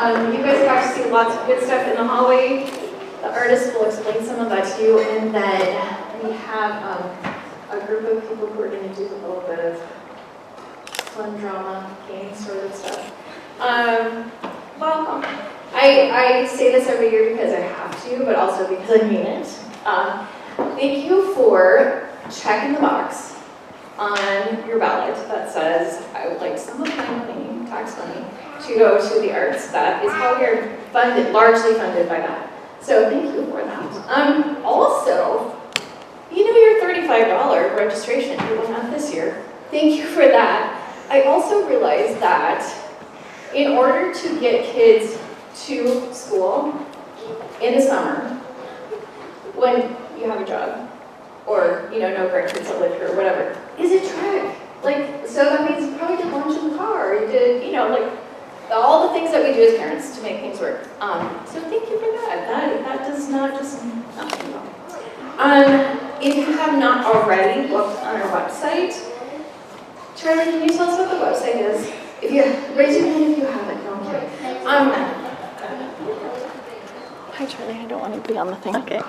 You guys got to see lots of good stuff in the hallway. The artist will explain some of that to you, and then we have a group of people who are going to do a little bit of fun drama, game sort of stuff. Welcome. I say this every year because I have to, but also because I mean it. Thank you for checking the box on your ballot that says, I would like some of my money, tax money, to go to the arts. That is how we are funded, largely funded by that. So thank you for that. Also, you know your $35 registration you went on this year. Thank you for that. I also realized that in order to get kids to school in the summer, when you have a job, or no grandkids that live here, or whatever, is a trek. So that means you probably did lunch in the car, you did, all the things that we do as parents to make things work. So thank you for that. That does not just nothing wrong. If you have not already looked on our website, Charlie, can you tell us what the website is? If you raise your hand if you haven't. No, I'm kidding. Hi, Charlie. I don't want to be on the thing. Okay.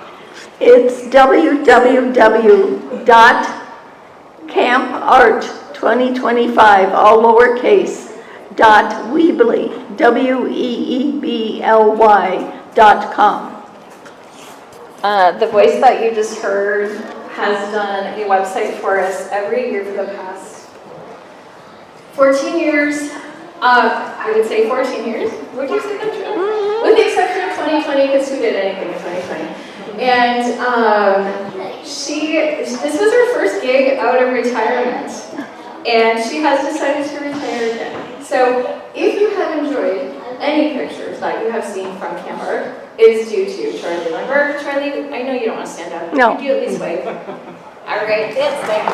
It's www.campart2025, all lowercase, .weebly, weebly.com. The voice that you just heard has done a website for us every year for the past 14 years. I would say 14 years. Would you say that, Jill? With the exception of 2020, because who did anything in 2020? And this was her first gig out of retirement, and she has decided to retire again. So if you have enjoyed any pictures that you have seen from Camp Art, it's due to Charlie Lundberg. Charlie, I know you don't want to stand up. No. You do at least wave. All right, it's there.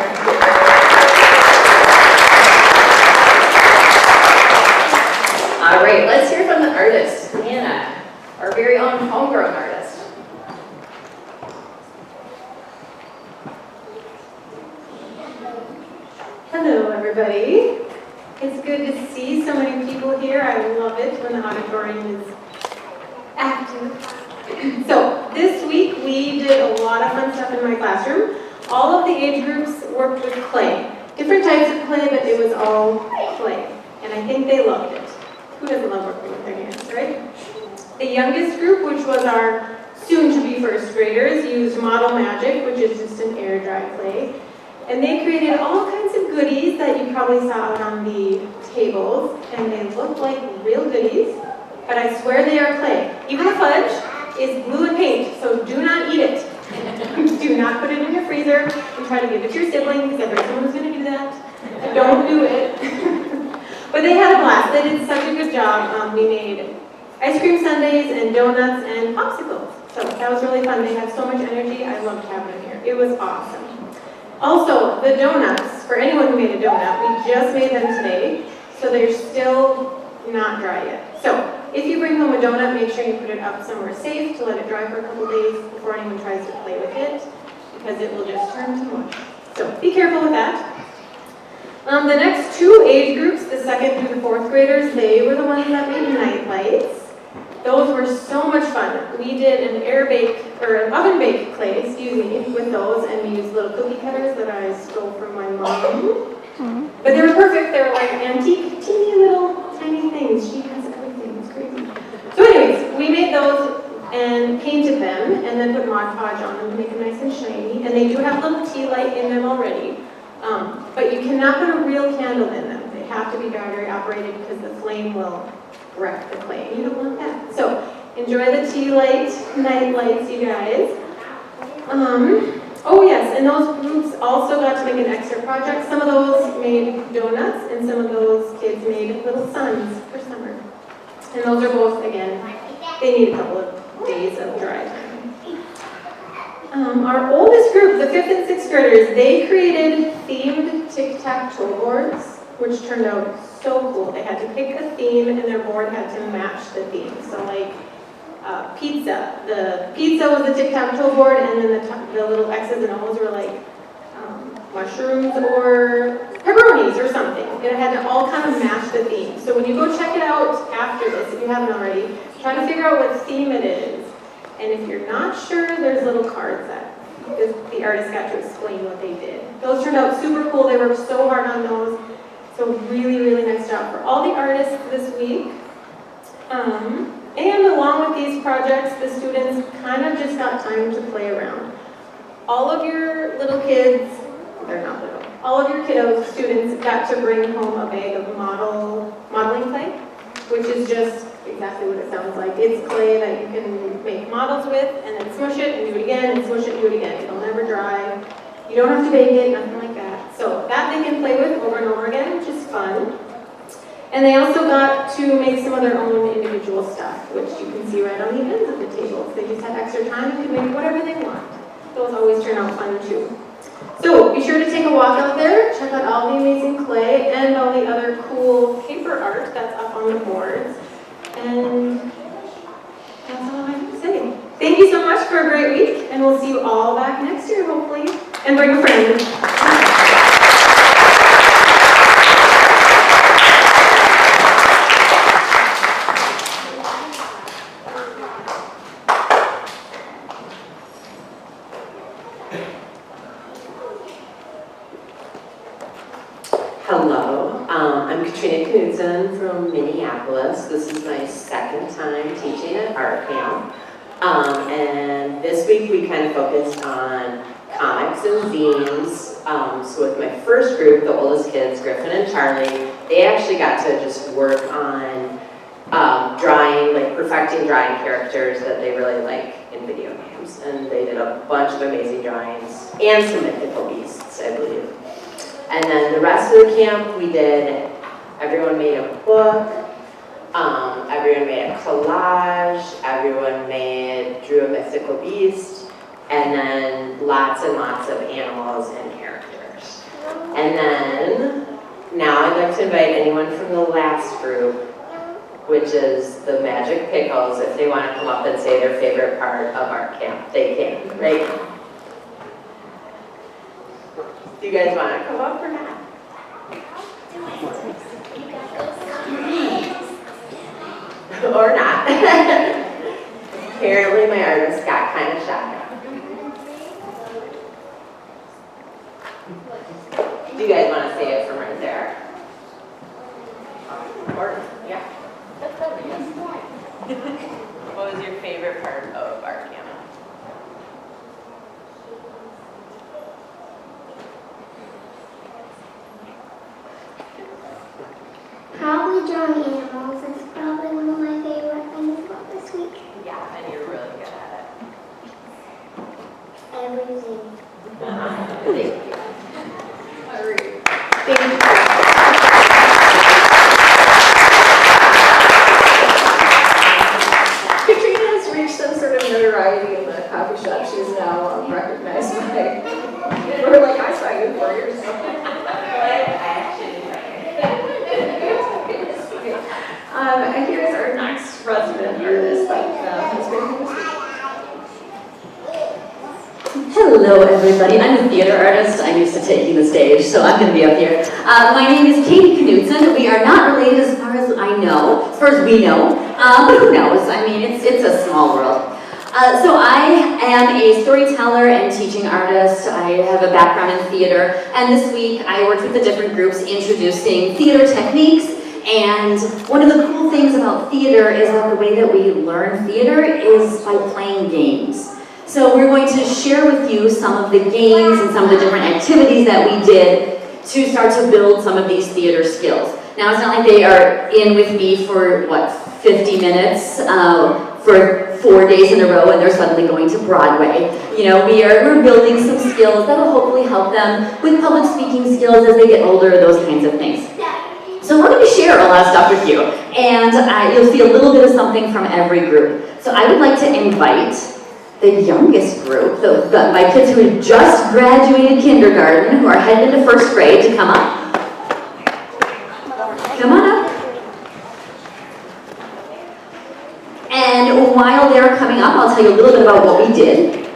All right, let's hear from the artist, Anna, our very own homegrown artist. Hello, everybody. It's good to see so many people here. I love it when the auditorium is active. So this week we did a lot of fun stuff in my classroom. All of the age groups worked with clay. Different types of clay, but it was all clay. And I think they loved it. Who doesn't love working with their hands, right? The youngest group, which was our soon-to-be first graders, used Model Magic, which is just an air-dry clay. And they created all kinds of goodies that you probably saw out on the tables, and they look like real goodies, but I swear they are clay. Even the fudge is glue and paint, so do not eat it. Do not put it in your freezer and try to give it to your sibling, because I heard someone was going to do that. Don't do it. But they had a blast. They did such a good job. We made ice cream sundaes and donuts and popsicles. So that was really fun. They had so much energy. I loved having them here. It was awesome. Also, the donuts, for anyone who made a donut, we just made them today, so they're still not dry yet. So if you bring home a donut, make sure you put it up somewhere safe to let it dry for a couple days before anyone tries to play with it, because it will just turn to mush. So be careful with that. The next two age groups, the 2nd through the 4th graders, they were the ones that made night lights. Those were so much fun. We did an oven baked clay, with those, and we used little cookie cutters that I stole from my mom. But they were perfect. They were like antique, teeny little tiny things. She has everything. It's crazy. So anyways, we made those and painted them, and then put Mod Podge on them to make them nice and shiny. And they do have a little tea light in them already. But you cannot put a real candle in them. They have to be battery operated because the flame will wreck the clay. You don't want that. So enjoy the tea light, night lights, you guys. Oh yes, and those groups also got to make an extra project. Some of those made donuts, and some of those kids made little suns for summer. And those are both, again, they need a couple of days of dry time. Our oldest group, the 5th and 6th graders, they created themed tic-tac-toe boards, which turned out so cool. They had to pick a theme, and their board had to match the theme. So like pizza. The pizza was the tic-tac-toe board, and then the little X's and O's were like mushrooms or pepperoni. brownies or something. It had to all kind of match the theme. So when you go check it out after this, if you haven't already, try to figure out what theme it is. And if you're not sure, there's little cards that the artist got to explain what they did. Those turned out super cool. They worked so hard on those. So really, really nice job for all the artists this week. And along with these projects, the students kind of just got time to play around. All of your little kids, they're not little, all of your kiddos, students got to bring home a bag of modeling clay, which is just exactly what it sounds like. It's clay that you can make models with and then smush it and do it again and smush it and do it again. It'll never dry. You don't have to bake it, nothing like that. So that they can play with over and over again, which is fun. And they also got to make some of their own individual stuff, which you can see right on the ends of the tables. They just have extra time and can make whatever they want. Those always turn out fun too. So be sure to take a walk out there, check out all the amazing clay and all the other cool paper art that's up on the boards. And that's all I have to say. Thank you so much for a great week, and we'll see you all back next year, hopefully. And bring a friend. Hello, I'm Kittson from Minneapolis. This is my second time teaching at art camp. And this week we kind of focused on comics and zines. So with my first group, the oldest kids, Griffin and Charlie, they actually got to just work on drawing, like perfecting drawing characters that they really like in video games. And they did a bunch of amazing drawings and some mythical beasts, I believe. And then the rest of the camp, we did, everyone made a book, everyone made a collage, everyone drew a mythical beast, and then lots and lots of animals and characters. And then, now I'd like to invite anyone from the last group, which is the Magic Pickles, if they want to come up and say their favorite part of art camp, they can, right? Do you guys want to come up or not? Or not. Apparently my artist got kind of shy. Do you guys want to say it from right there? Or, yeah. What was your favorite part of art camp? Probably drawing animals is probably one of my favorite things about this week. Yeah, and you're really good at Everything. it. Thank you. All right. Thank you. Katrina has reached some sort of notoriety in the coffee shop. She's now recognized by, we're like, I saw you 4 years ago. And here's our next resident artist that has been here this week. Hello everybody, I'm a theater artist. I'm used to taking the stage, so I'm going to be up here. My name is Katie Knudsen. We are not related as far as I know, as far as we know, but who knows? I mean, it's a small world. So I am a storyteller and teaching artist. I have a background in theater, and this week I worked with the different groups introducing theater techniques. And one of the cool things about theater is that the way that we learn theater is by playing games. So we're going to share with you some of the games and some of the different activities that we did to start to build some of these theater skills. Now, it's not like they are in with me for, 50 minutes for 4 days in a row and they're suddenly going to Broadway. You know, we're building some skills that will hopefully help them with public speaking skills as they get older, those kinds of things. So we're going to share a lot of stuff with you, and you'll see a little bit of something from every group. So I would like to invite the youngest group, my kids who had just graduated kindergarten, who are headed into first grade, to come up. Come on up. And while they're coming up, I'll tell you a little bit about what we did.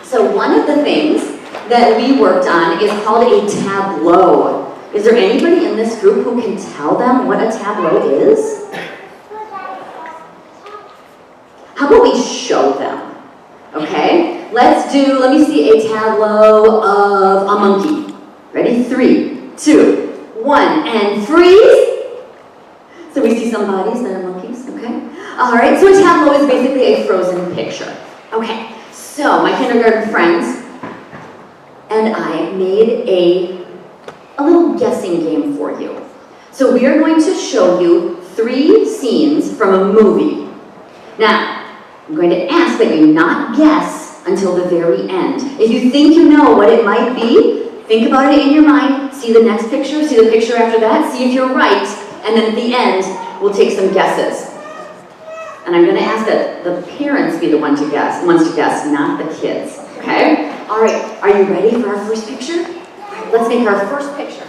So one of the things that we worked on is called a tableau. Is there anybody in this group who can tell them what a tableau is? How about we show them? Okay, let me see a tableau of a monkey. Ready? 3, 2, 1, and freeze. So we see some bodies that are monkeys, okay? All right, so a tableau is basically a frozen picture. Okay, so my kindergarten friends and I made a little guessing game for you. So we are going to show you 3 scenes from a movie. Now, I'm going to ask that you not guess until the very end. If you think you know what it might be, think about it in your mind, see the next picture, see the picture after that, see if you're right, and then at the end, we'll take some guesses. And I'm going to ask that the parents be the ones to guess, not the kids. Okay? All right, are you ready for our first picture? All right, let's make our first picture.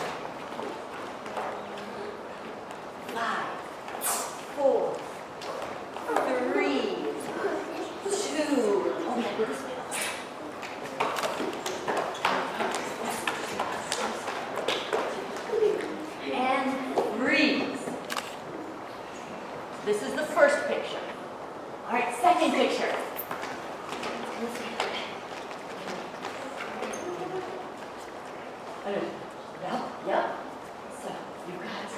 5, 4, 3, 2, oh my goodness. And freeze. This is the first picture. All right, second picture. Yep. So, you guys.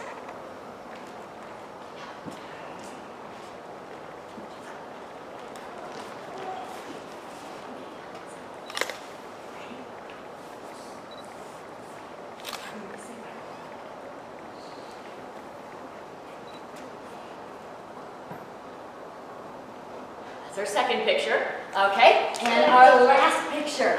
That's our second picture. Okay, and our last picture.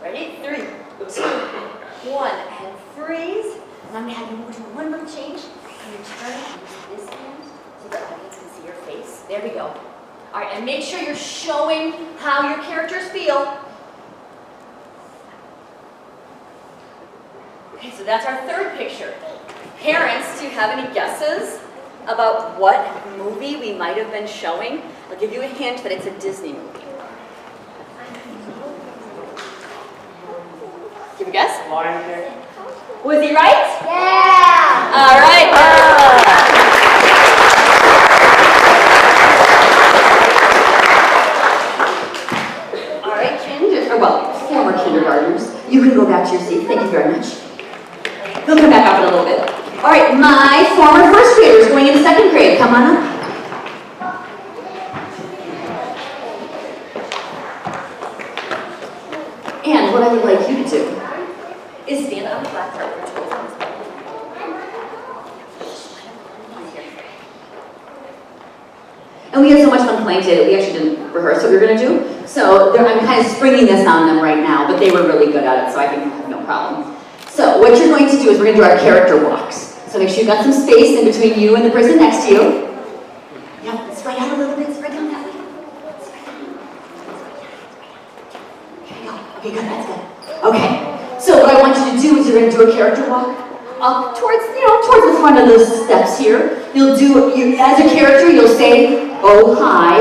Ready? 3, 2, 1, and freeze. And I'm going to have you do one more change. And you turn and use this hand so the audience can see your face. There we go. All right, and make sure you're showing how your characters feel. Okay, so that's our third picture. Parents, do you have any guesses about what movie we might have been showing? I'll give you a hint that it's a Disney movie. Give a guess? Lion King. Was he right? Yeah! All right. All right, former kindergartners, you can go back to your seat. Thank you very much. We'll come back up in a little bit. All right, my former first graders going into second grade, come on up. And what I would like you to do is stand on the blackboard for 12 minutes. And we had so much fun playing today that we actually didn't rehearse what we were going to do. So I'm kind of springing this on them right now, but they were really good at it, so I think I have no problem. So what you're going to do is we're going to do our character walks. So make sure you've got some space in between you and the person next to you. Yep, spread out a little bit, spread down that way. Here we go. Okay, good, that's good. Okay, so what I want you to do is you're going to do a character walk up towards the front of those steps here. You'll do, as a character, you'll say, oh, hi,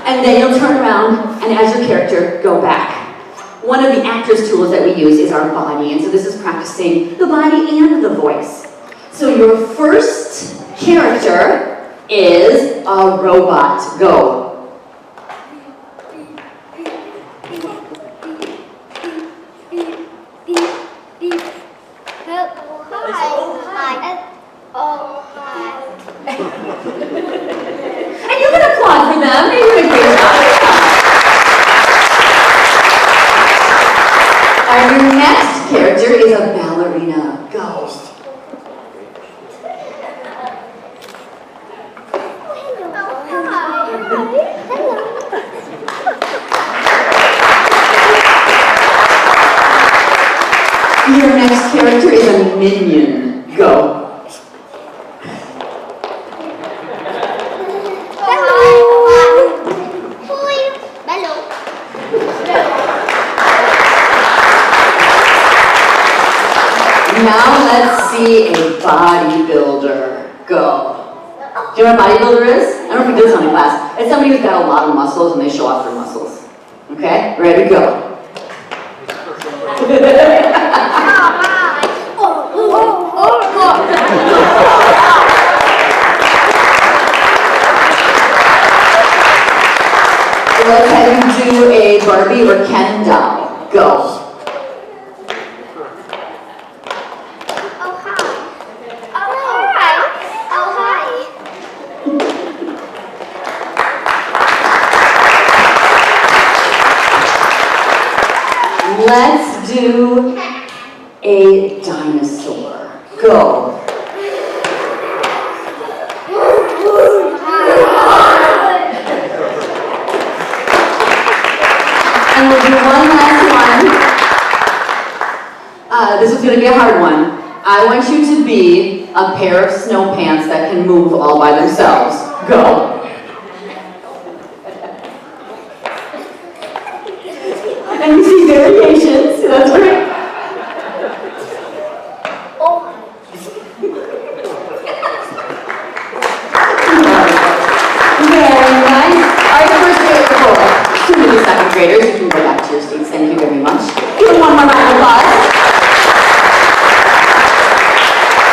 and then you'll turn around and as your character, go back. One of the actors' tools that we use is our body, and so this is practicing the body and the voice. So your first character is a robot. Go. And you can applaud for them. They did a great job. Our next character is a ballerina. Go. Your next character is a minion. Go. Now let's see a bodybuilder. Go. Do you know what a bodybuilder is? I don't know if we did this in class. It's somebody who's got a lot of muscles and they show off their muscles. Okay? Ready, go. Let's have you do a Barbie or Ken doll. Go. Oh, hi. Oh, hi. Let's do a dinosaur. Go. And we'll do one last one. This is going to be a hard one. I want you to be a pair of snow pants that can move all by themselves. Go. And you see variations, so that's great. Very nice. All right, first grade, soon to be second graders, you can go back to your seats. Thank you very much. Give them one more round of applause.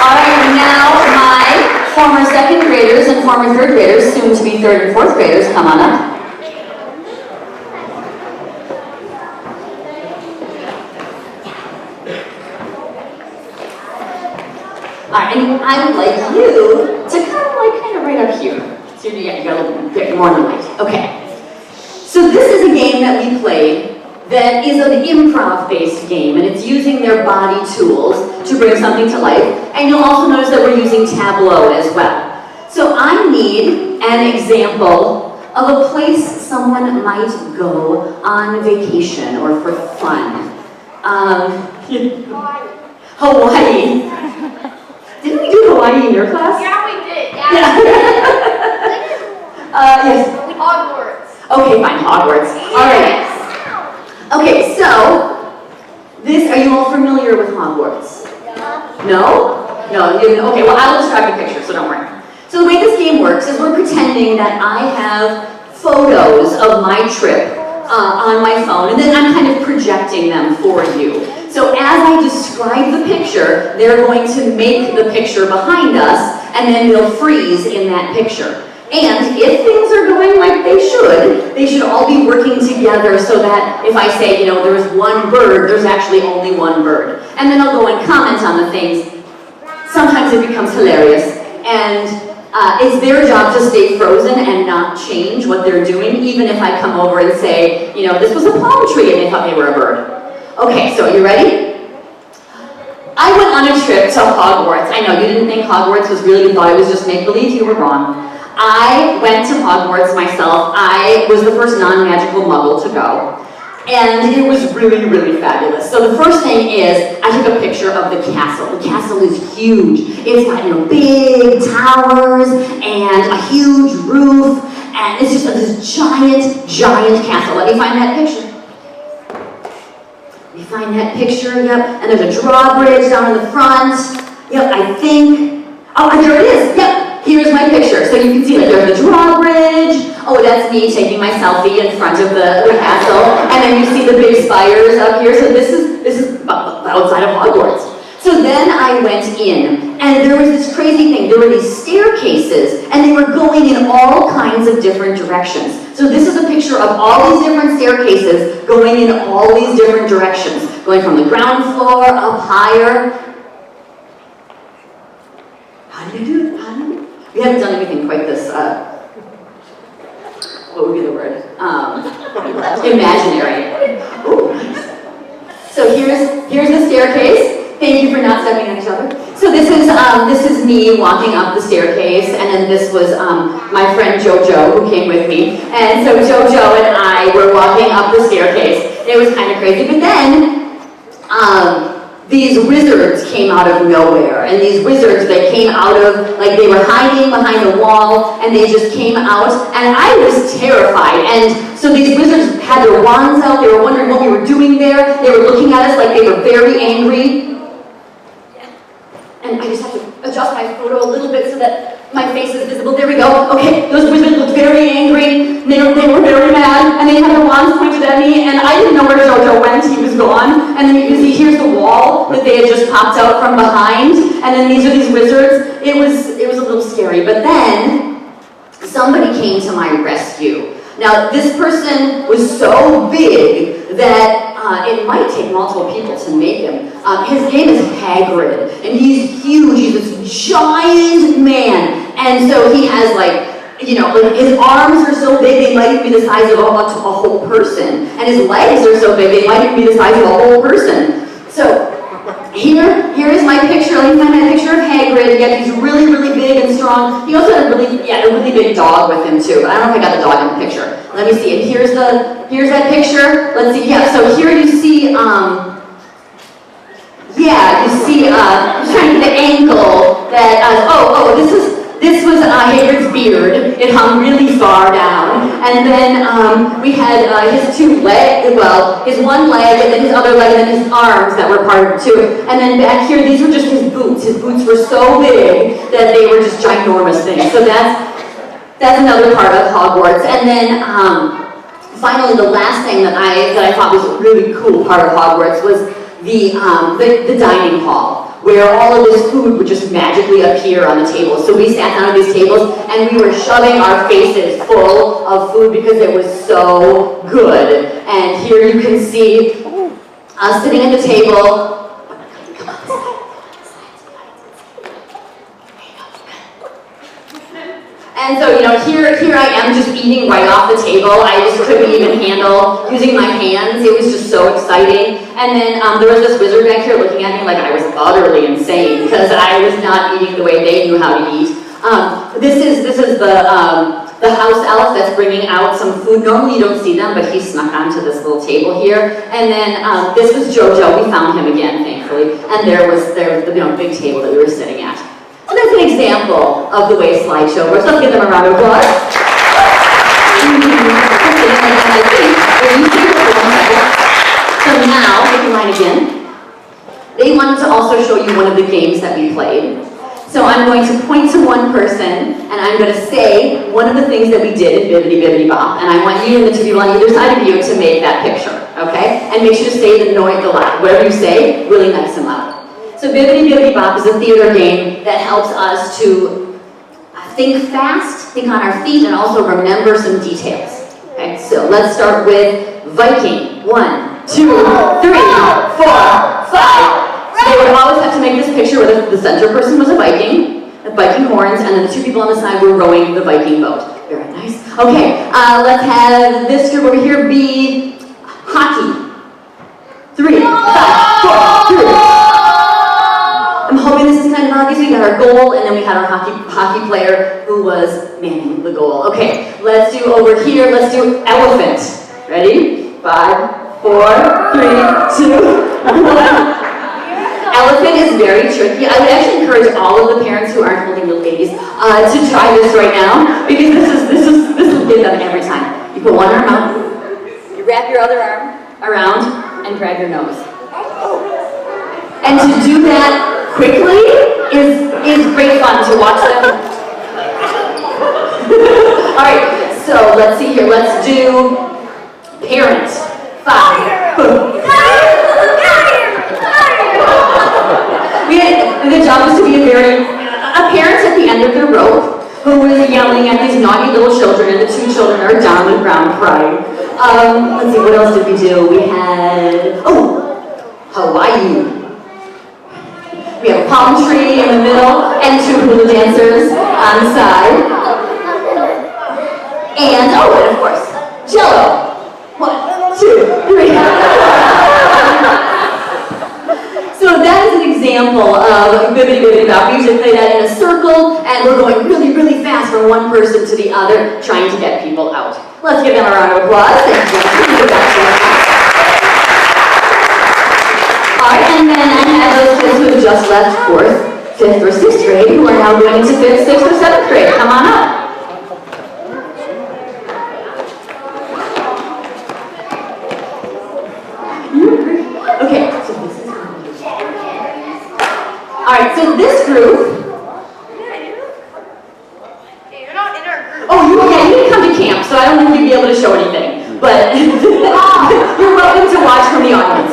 All right, now my former second graders and former third graders, soon to be third and fourth graders, come on up. Alright, and I would like you to kind of right up here. So you got a little bit more light. Okay. So this is a game that we play that is an improv-based game, and it's using their body tools to bring something to life. And you'll also notice that we're using Tableau as well. So I need an example of a place someone might go on vacation or for fun. Hawaii. Didn't we do Hawaii in your class? Yeah, we did. Yeah. Yes. Hogwarts. Okay, fine, Hogwarts. All right. Okay, so this, are you all familiar with Hogwarts? No? No, you didn't. Okay, well, I'll describe the picture, so don't worry. So the way this game works is we're pretending that I have photos of my trip on my phone, and then I'm kind of projecting them for you. So as I describe the picture, they're going to make the picture behind us, and then they'll freeze in that picture. And if things are going like they should all be working together so that if I say, you know, there's one bird, there's actually only one bird. And then I'll go and comment on the things. Sometimes it becomes hilarious, and it's their job to stay frozen and not change what they're doing, even if I come over and say, you know, this was a palm tree and they thought they were a bird. Okay, so you ready? I went on a trip to Hogwarts. I know, you didn't think Hogwarts was real, you thought it was just make-believe, you were wrong. I went to Hogwarts myself. I was the first non-magical muggle to go. And it was really, really fabulous. So the first thing is, I took a picture of the castle. The castle is huge. It's got, you know, big towers and a huge roof, and it's just this giant, giant castle. Let me find that picture. You find that picture, yep, and there's a drawbridge down in the front. Yep, I think, oh, there it is, yep, here's my picture. So you can see, like, there's the drawbridge. Oh, that's me taking my selfie in front of the castle. And then you see the big spires up here. So this is outside of Hogwarts. So then I went in, and there was this crazy thing. There were these staircases, and they were going in all kinds of different directions. So this is a picture of all these different staircases going in all these different directions, going from the ground floor up higher. How did I do it? We haven't done anything quite this, what would be the word? Imaginary. Ooh, nice. So here's the staircase. Thank you for not stepping on each other. So this is me walking up the staircase, and then this was my friend JoJo who came with me. And so JoJo and I were walking up the staircase. It was kind of crazy, but then these wizards came out of nowhere, and these wizards, they came out of, like, they were hiding behind a wall, and they just came out, and I was terrified. And so these wizards had their wands out, they were wondering what we were doing there, they were looking at us like they were very angry. and I just have to adjust my photo a little bit so that my face is visible. There we go. Okay, those wizards looked very angry. They were very mad, and they had their wands pointed at me, and I didn't know where Jojo went. He was gone. And then you can see here's the wall that they had just popped out from behind, and then these are these wizards. It was a little scary, but then somebody came to my rescue. Now, this person was so big that it might take multiple people to make him. His name is Hagrid, and he's huge. He's this giant man. And so he has his arms are so big they might even be the size of a whole person. And his legs are so big they might even be the size of a whole person. So here is my picture. Let me find my picture of Hagrid. Yeah, he's really, really big and strong. He also had a really big dog with him too. But I don't know if I got the dog in the picture. Let me see. And here's that picture. Let's see. Yeah. So here you see. I'm trying to get the ankle that. This was Hagrid's beard. It hung really far down. And then we had his two legs, his one leg, and then his other leg, and then his arms that were part of it too. And then back here, these were just his boots. His boots were so big that they were just ginormous things. So that's another part of Hogwarts. And then finally, the last thing that I thought was a really cool part of Hogwarts was the dining hall, where all of this food would just magically appear on the tables. So we sat down at these tables and we were shoving our faces full of food because it was so good. And here you can see us sitting at the table. And so, here I am just eating right off the table. I just couldn't even handle using my hands. It was just so exciting. And then there was this wizard back here looking at me like I was utterly insane because I was not eating the way they knew how to eat. This is the house elf that's bringing out some food. Normally you don't see them, but he snuck onto this little table here. And then this was Jojo. We found him again, thankfully. And there was the big table that we were sitting at. So that's an example of the way slideshow works. Let's give them a round of applause. So now, take your line again. They wanted to also show you one of the games that we played. So I'm going to point to one person, and I'm going to say one of the things that we did in Bibbidi Bibbidi Bop, and I want you and the two people on either side of you to make that picture, okay? And make sure to say the loud. Whatever you say, really nice and loud. So Bibbidi Bibbidi Bop is a theater game that helps us to think fast, think on our feet, and also remember some details. Okay, so let's start with Viking. 1, 2, 3, 4, 5. So they would always have to make this picture where the center person was a Viking, the Viking horns, and then the two people on the side were rowing the Viking boat. Very nice. Okay, let's have this group over here be hockey. 3, 5, 4, 3. I'm hoping this is kind of obvious. We got our goal, and then we had our hockey player who was manning the goal. Okay, let's do over here. Let's do elephant. Ready? 5, 4, 3, 2, 1. Elephant is very tricky. I would actually encourage all of the parents who aren't holding little babies to try this right now because this will get them every time. You put one arm out, you wrap your other arm around, and grab your nose. And to do that quickly is great fun to watch them. All right, so let's see here. Let's do parent. 5. The job was to be a parent at the end of the rope who was yelling at these naughty little children, and the two children are down on the ground crying. Let's see, what else did we do? We had, Hawaii. We have a palm tree in the middle and two little dancers on the side. And, and of course, Jello. 1, 2, 3. So that is an example of Bibbidi Bibbidi Bop. We usually play that in a circle, and we're going really, really fast from one person to the other, trying to get people out. Let's give them a round of applause. Alright, and then I have those kids who have just left 4th, 5th, or 6th grade who are now going into 5th, 6th, or 7th grade. Come on up. Okay, so this is Alright, so is this group. You're not in our group. Oh, you didn't come to camp, so I don't think you'd be able to show anything. But you're welcome to watch from the audience.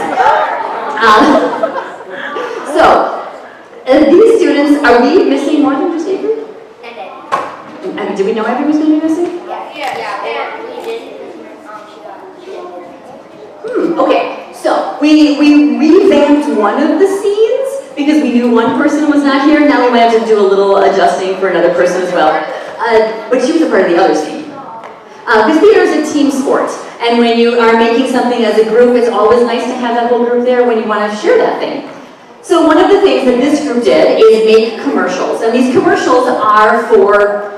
These students, are we missing more than just Avery? And do we know Avery was going to be missing? Okay, so we revamped one of the scenes because we knew one person was not here. Now we might have to do a little adjusting for another person as well. But she was a part of the other scene. Because theater is a team sport. And when you are making something as a group, it's always nice to have that whole group there when you want to share that thing. So one of the things that this group did is make commercials. And these commercials are for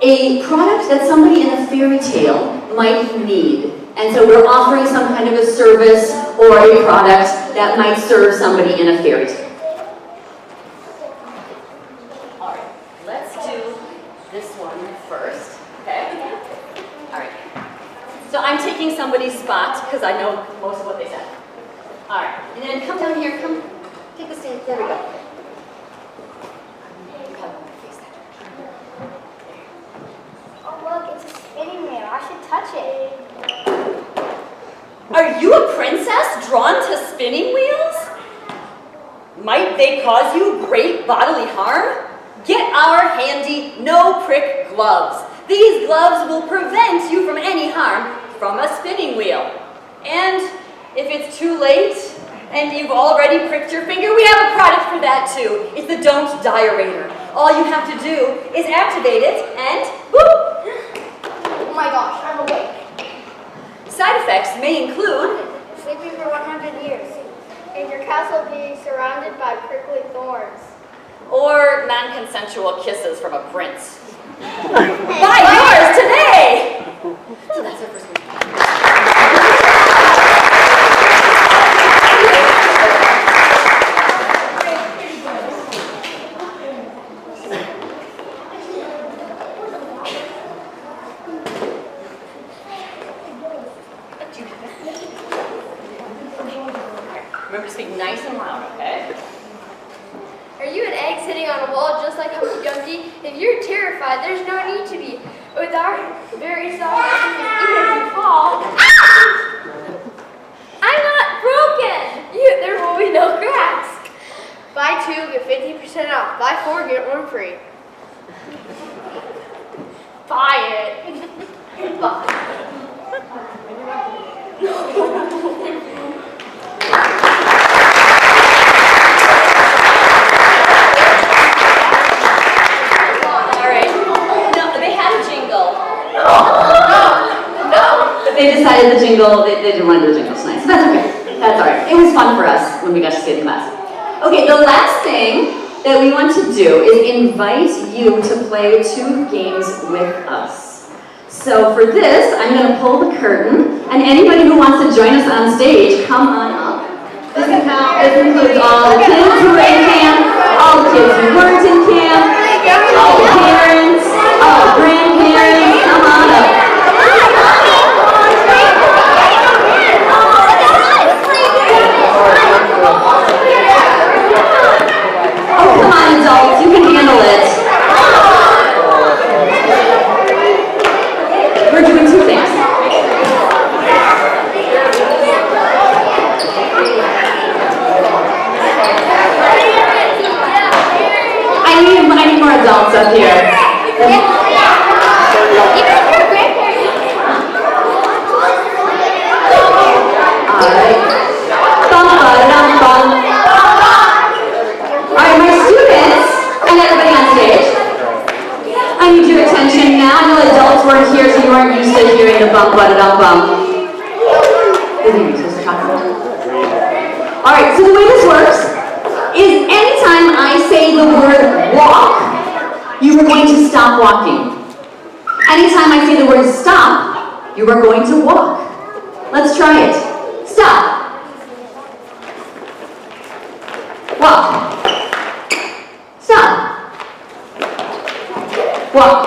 a product that somebody in a fairy tale might need. And so we're offering some kind of a service or a product that might serve somebody in a fairy tale. All right, let's do this one first, okay? All right. So I'm taking somebody's spot because I know most of what they said. All right, and then come down here, come take the stage. There we go. Oh, look, it's a spinning wheel. I should touch it. Are you a princess drawn to spinning wheels? Might they cause you great bodily harm? Get our handy no-prick gloves. These gloves will prevent you from any harm from a spinning wheel. And if it's too late and you've already pricked your finger, we have a product for that too. It's the Don't Diurator. All you have to do is activate it and whoop! Oh my gosh, I'm awake. Side effects may include Sleeping for 100 years. And your castle being surrounded by prickly thorns. or non-consensual kisses from a prince. Buy yours today! So that's our first one. Remember to speak nice and loud, okay? Are you an egg sitting on a wall just like Humpty Dumpty? If you're terrified, there's no need to be. With our very soft instruments, even if you fall, I'm not broken! There will be no cracks. Buy 2, get 50% off. Buy 4, get 1 free. Buy it. They decided the jingle, they didn't want to do the jingle tonight, so that's okay. That's all right. It was fun for us when we got to stay in class. Okay, the last thing that we want to do is invite you to play 2 games with us. So for this, I'm going to pull the curtain, and anybody who wants to join us on stage, come on up. This includes all the kids who are in camp, all the kids who weren't in camp, all the parents, all the grandparents, come on up. Oh, come on, adults, you can handle it. We're doing 2 things. I need more adults up here. Alright. Alright, my students, and everybody on stage, I need your attention now. I know adults weren't here, so you weren't used to hearing the bum-ba-da-dum-bum. Alright, so the way this works is anytime I say the word walk, you are going to stop walking. Anytime I say the word stop, you are going to walk. Let's try it. Stop. Walk. Stop. Walk.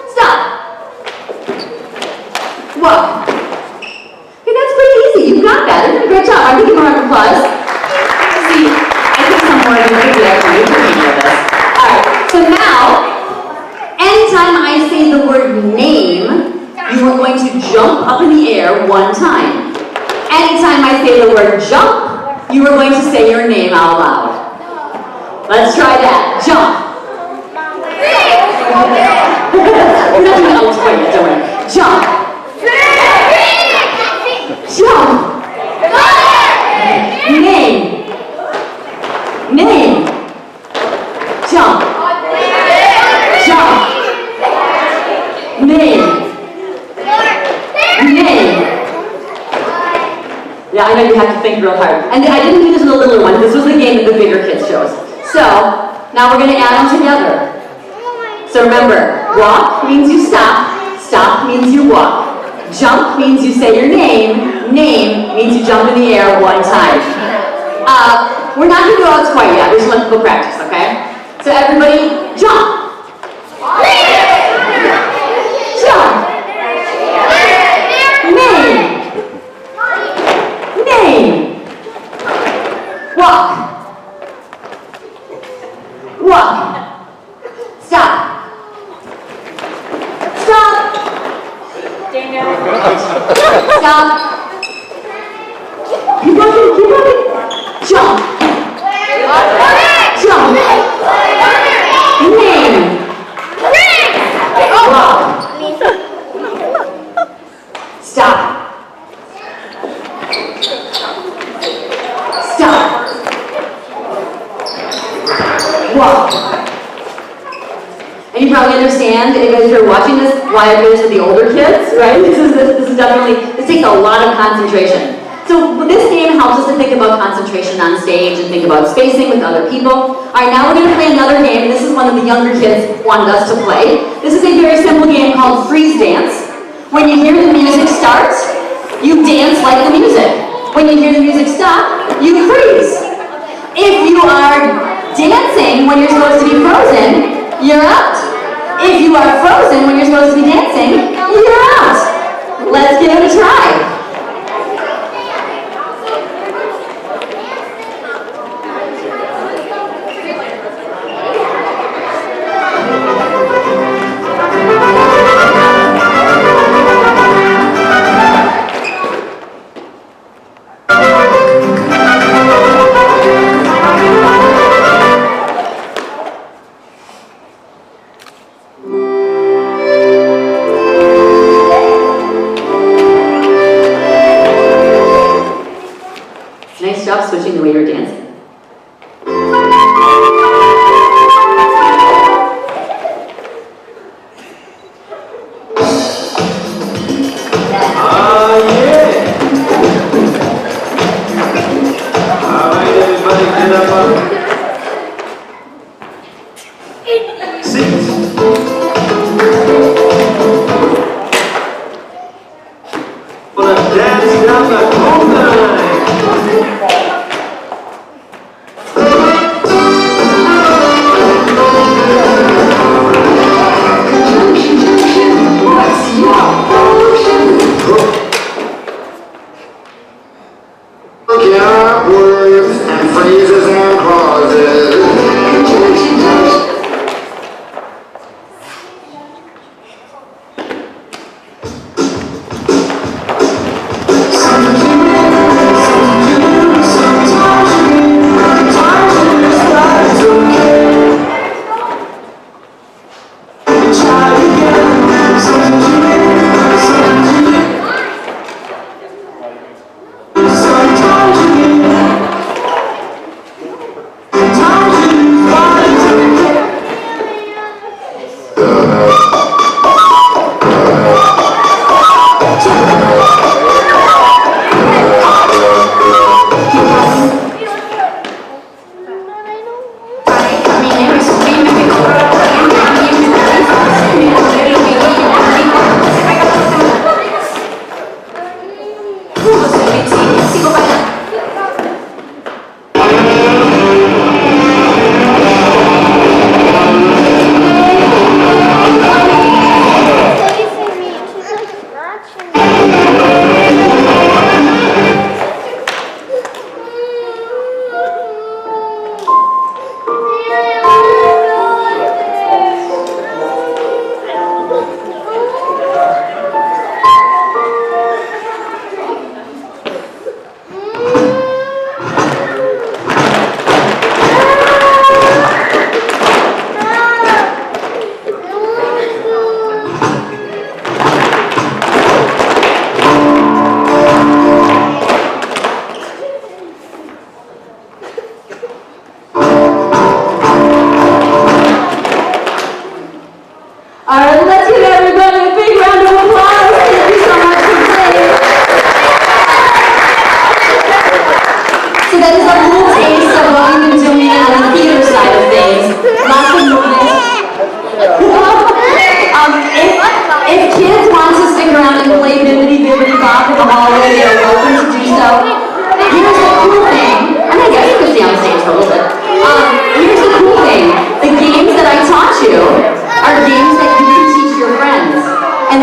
Stop. Walk. Okay, that's pretty easy. You got that. You're doing a great job. I'm giving you a round of applause. See, I think some more than a gift. You can know this. All right. So now, anytime I say the word name, you are going to jump up in the air one time. Anytime I say the word jump, you are going to say your name out loud. Let's try that. Jump. We're not doing Elvis quite yet, don't worry. Jump. Jump. Name. Name. Jump. Jump. Name. Name. Yeah, I know you have to think real hard. And I didn't do this with the littler one. This was the game that the bigger kids chose. So, now we're going to add them together. So remember, walk means you stop. Stop means you walk. Jump means you say your name. Name means you jump in the air one time. We're not going to go out quite yet. We just want to go practice, okay? So everybody, jump. Jump. Name. Name. Walk. Walk. Stop. Stop. Stop. Keep walking, keep walking. Jump. Jump. Name. Walk. Stop. Stop. Walk. And you probably understand, if you're watching this, why I do this with the older kids, right? This is definitely, this takes a lot of concentration. So this game helps us to think about concentration on stage and think about spacing with other people. All right, now we're going to play another game. This is one that the younger kids wanted us to play. This is a very simple game called freeze dance. When you hear the music start, you dance like the music. When you hear the music stop, you freeze. If you are dancing when you're supposed to be frozen, you're out. If you are frozen when you're supposed to be dancing, you're out. Let's give it a try. Nice job switching the way you're dancing.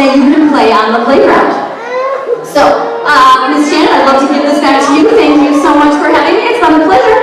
that you can play on the playground. So, Ms. Shannon, I'd love to give this back to you. Thank you so much for having me. It's been a pleasure.